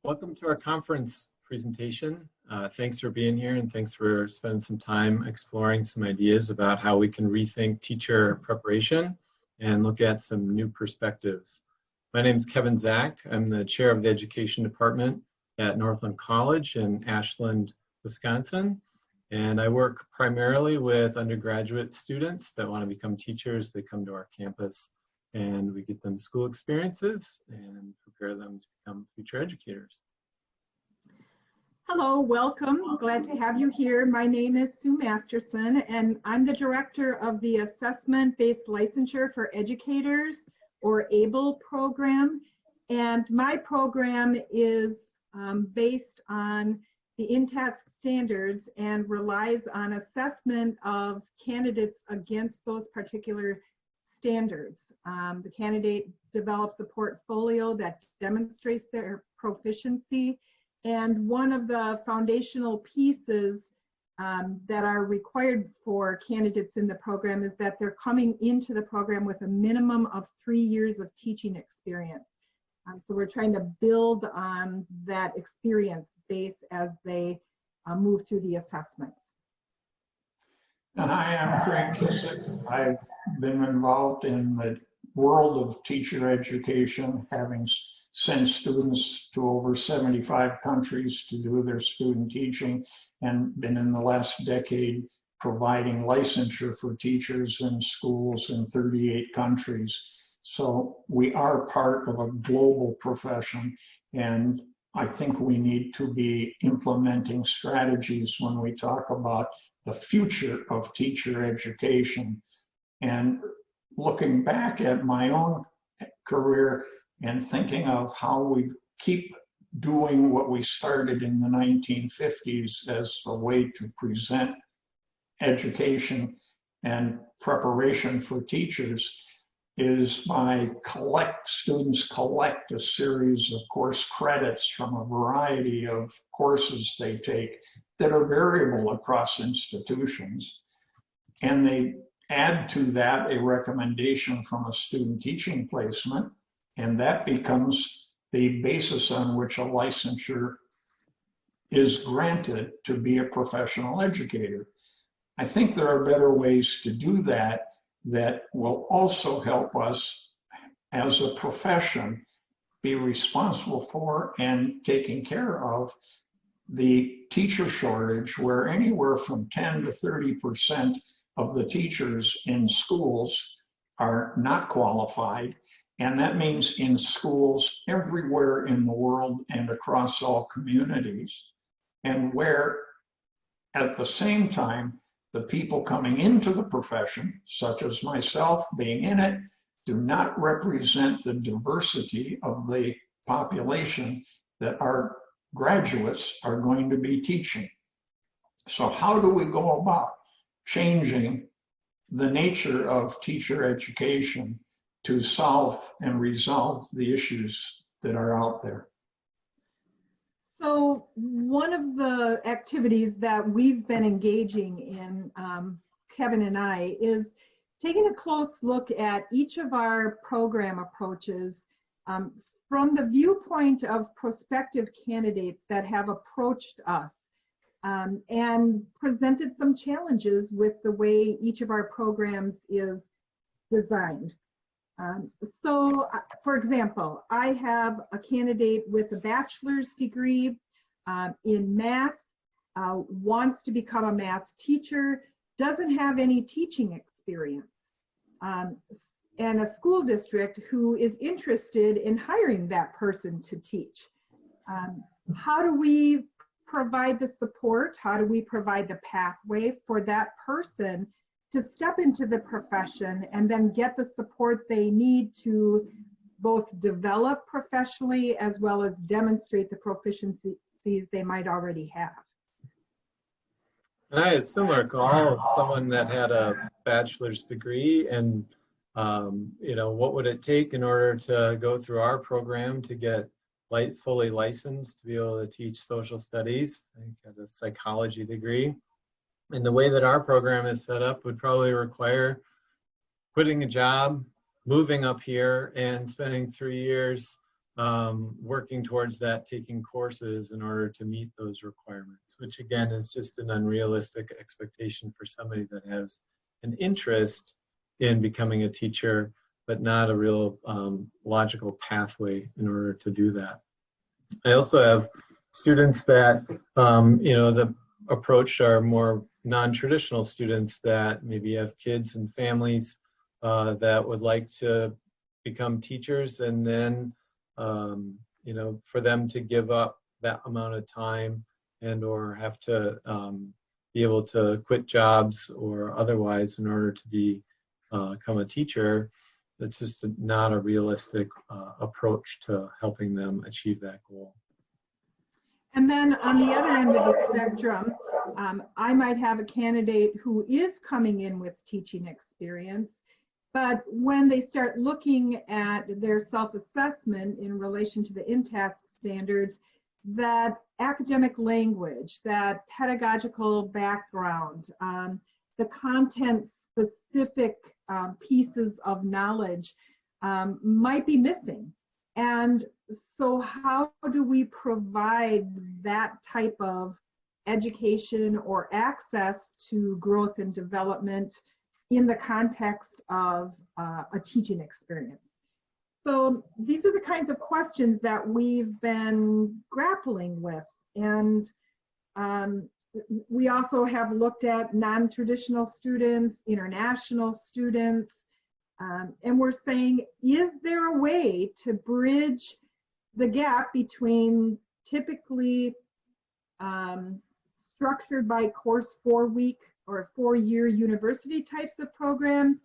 Welcome to our conference presentation. Thanks for being here and thanks for spending some time exploring some ideas about how we can rethink teacher preparation and look at some new perspectives. My name is Kevin Zach. I'm the chair of the education department at Northland College in Ashland, Wisconsin. And I work primarily with undergraduate students that want to become teachers. They come to our campus and we get them school experiences and prepare them to become future educators. Hello, welcome. Glad to have you here. My name is Sue Masterson, and I'm the director of the Assessment-Based Licensure for Educators, or ABLE program. And my program is based on the INTASC standards and relies on assessment of candidates against those particular standards. The candidate develops a portfolio that demonstrates their proficiency, and one of the foundational pieces that are required for candidates in the program is that they're coming into the program with a minimum of 3 years of teaching experience. So we're trying to build on that experience base as they move through the assessments. Hi, I'm Craig Kissock. I've been involved in the world of teacher education, having sent students to over 75 countries to do their student teaching, and been in the last decade providing licensure for teachers in schools in 38 countries. So we are part of a global profession, and I think we need to be implementing strategies when we talk about the future of teacher education. And looking back at my own career and thinking of how we keep doing what we started in the 1950s as a way to present education and preparation for teachers is by students collect a series of course credits from a variety of courses they take that are variable across institutions. And they add to that a recommendation from a student teaching placement, and that becomes the basis on which a licensure is granted to be a professional educator. I think there are better ways to do that that will also help us as a profession be responsible for and taking care of the teacher shortage, where anywhere from 10 to 30% of the teachers in schools are not qualified. And that means in schools everywhere in the world and across all communities, and where at the same time, the people coming into the profession, such as myself being in it, do not represent the diversity of the population that our graduates are going to be teaching. So how do we go about changing the nature of teacher education to solve and resolve the issues that are out there? So one of the activities that we've been engaging in, Kevin and I, is taking a close look at each of our program approaches from the viewpoint of prospective candidates that have approached us and presented some challenges with the way each of our programs is designed. So, for example, I have a candidate with a bachelor's degree in math, wants to become a math teacher, doesn't have any teaching experience, and a school district who is interested in hiring that person to teach. How do we provide the support? How do we provide the pathway for that person to step into the profession and then get the support they need to both develop professionally as well as demonstrate the proficiencies they might already have? And I had a similar goal of someone that had a bachelor's degree, and what would it take in order to go through our program to get fully licensed to be able to teach social studies. I had a psychology degree. And the way that our program is set up would probably require quitting a job, moving up here, and spending 3 years working towards that, taking courses in order to meet those requirements, which again is just an unrealistic expectation for somebody that has an interest in becoming a teacher, but not a real logical pathway in order to do that. I also have students that, the approach are more non-traditional students that maybe have kids and families that would like to become teachers, and then for them to give up that amount of time and or have to be able to quit jobs or otherwise in order to become a teacher. It's just not a realistic approach to helping them achieve that goal. And then on the other end of the spectrum, I might have a candidate who is coming in with teaching experience, but when they start looking at their self-assessment in relation to the InTask standards, that academic language, that pedagogical background, the content-specific pieces of knowledge might be missing. And so how do we provide that type of education or access to growth and development in the context of a teaching experience? So these are the kinds of questions that we've been grappling with. And we also have looked at non-traditional students, international students, and we're saying, is there a way to bridge the gap between typically structured by course 4-week or 4-year university types of programs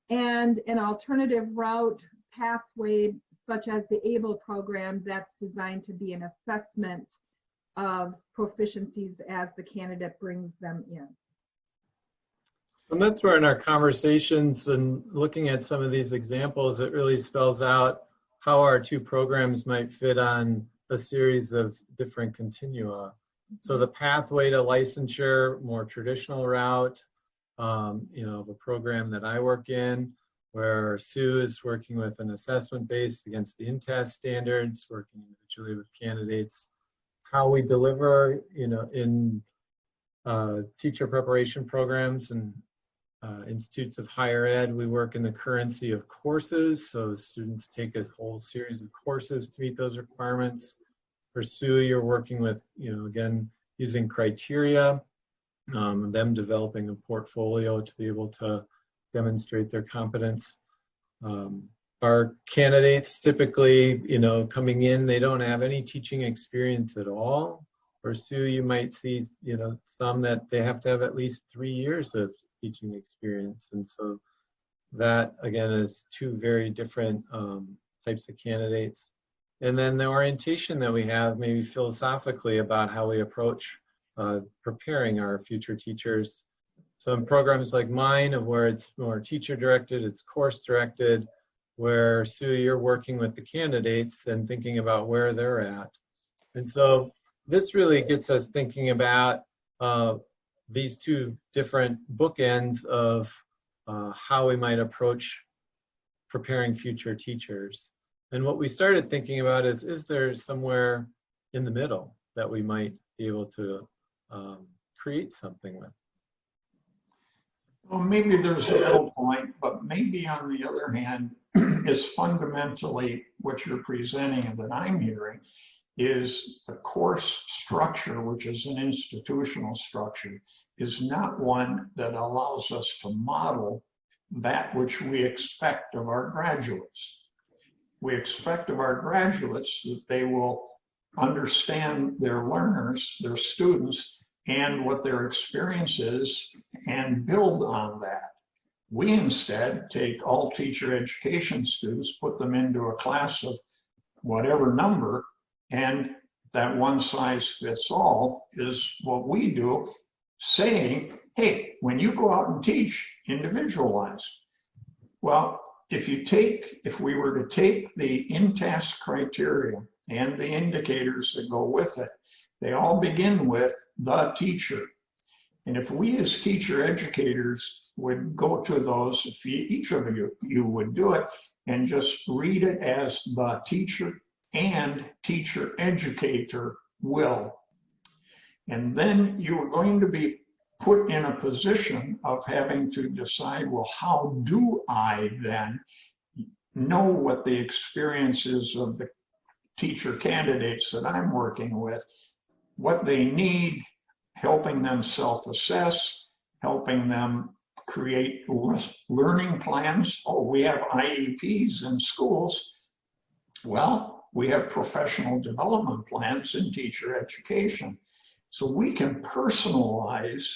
and an alternative route pathway such as the ABLE program that's designed to be an assessment of proficiencies as the candidate brings them in? And that's where in our conversations and looking at some of these examples, it really spells out how our two programs might fit on a series of different continua. So the pathway to licensure, more traditional route, of a program that I work in, where Sue is working with an assessment based against the InTask standards, working individually with candidates. How we deliver, in teacher preparation programs and institutes of higher ed, we work in the currency of courses. So students take a whole series of courses to meet those requirements. For Sue, you're working with, again, using criteria, them developing a portfolio to be able to demonstrate their competence. Our candidates typically, coming in, they don't have any teaching experience at all. For Sue, you might see, some that they have to have at least 3 years of teaching experience. And so that, again, is two very different types of candidates. And then the orientation that we have, maybe philosophically, about how we approach preparing our future teachers. So in programs like mine, of where it's more teacher-directed, it's course-directed, where, Sue, you're working with the candidates and thinking about where they're at. And so this really gets us thinking about these two different bookends of how we might approach preparing future teachers. And what we started thinking about is there somewhere in the middle that we might be able to create something with? Well, maybe there's a middle point, but maybe on the other hand, is fundamentally what you're presenting and that I'm hearing is the course structure, which is an institutional structure, is not one that allows us to model that which we expect of our graduates. We expect of our graduates that they will understand their learners, their students, and what their experience is, and build on that. We instead take all teacher education students, put them into a class of whatever number, and that one size fits all is what we do, saying, hey, when you go out and teach, individualize. Well, if we were to take the InTask criteria and the indicators that go with it, they all begin with the teacher. And if we as teacher educators would go to those, if each of you would do it and just read it as the teacher, and teacher educator will. And then you are going to be put in a position of having to decide, well, how do I then know what the experience is of the teacher candidates that I'm working with, what they need, helping them self-assess, helping them create learning plans. Oh, we have IEPs in schools. Well, we have professional development plans in teacher education. So we can personalize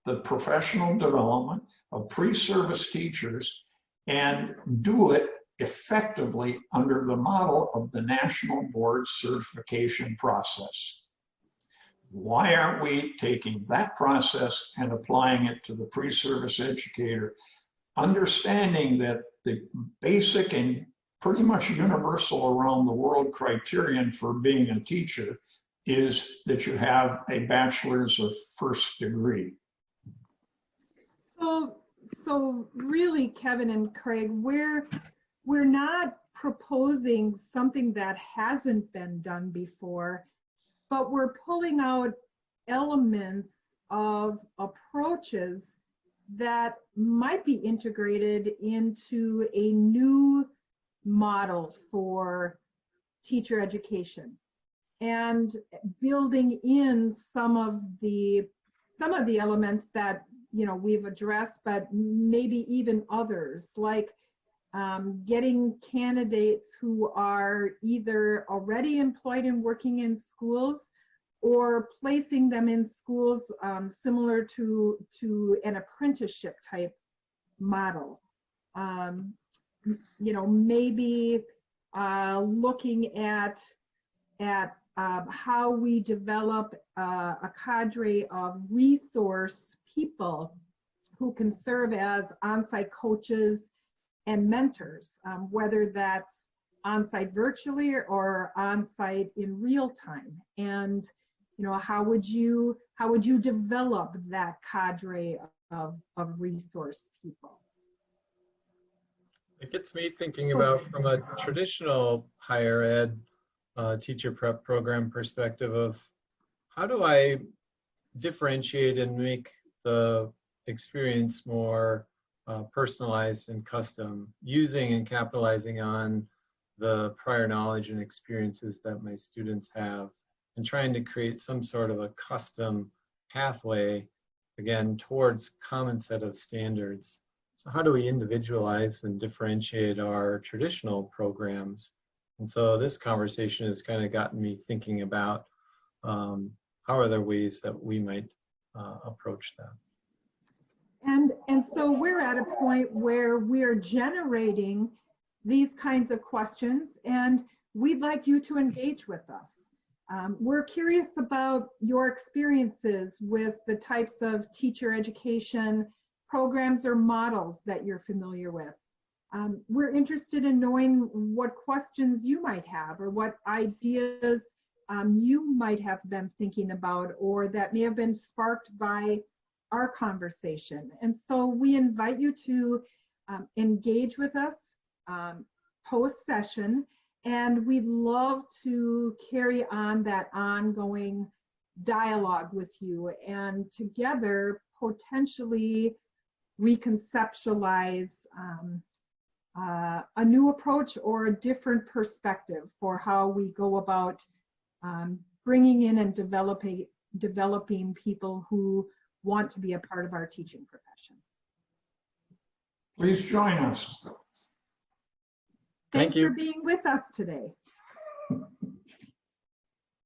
the professional development of pre-service teachers and do it effectively under the model of the National Board certification process. Why aren't we taking that process and applying it to the pre-service educator, understanding that the basic and pretty much universal around the world criterion for being a teacher is that you have a bachelor's of first degree? So really, Kevin and Craig, we're not proposing something that hasn't been done before, but we're pulling out elements of approaches that might be integrated into a new model for teacher education, and building in some of the elements that we've addressed, but maybe even others, like getting candidates who are either already employed and working in schools, or placing them in schools similar to an apprenticeship type model. Maybe looking at how we develop a cadre of resource people who can serve as on-site coaches and mentors, whether that's on-site virtually or on-site in real time. And how would you develop that cadre of resource people? It gets me thinking about, from a traditional higher ed teacher prep program perspective, of how do I differentiate and make the experience more personalized and custom, using and capitalizing on the prior knowledge and experiences that my students have, and trying to create some sort of a custom pathway, again, towards common set of standards. So how do we individualize and differentiate our traditional programs? And so this conversation has kind of gotten me thinking about how are there ways that we might approach that. And so we're at a point where we're generating these kinds of questions, and we'd like you to engage with us. We're curious about your experiences with the types of teacher education programs or models that you're familiar with. We're interested in knowing what questions you might have, or what ideas you might have been thinking about, or that may have been sparked by our conversation. And so we invite you to engage with us post-session, and we'd love to carry on that ongoing dialogue with you, and together potentially reconceptualize a new approach or a different perspective for how we go about bringing in and developing people who want to be a part of our teaching profession. Please join us. Thanks for being with us today.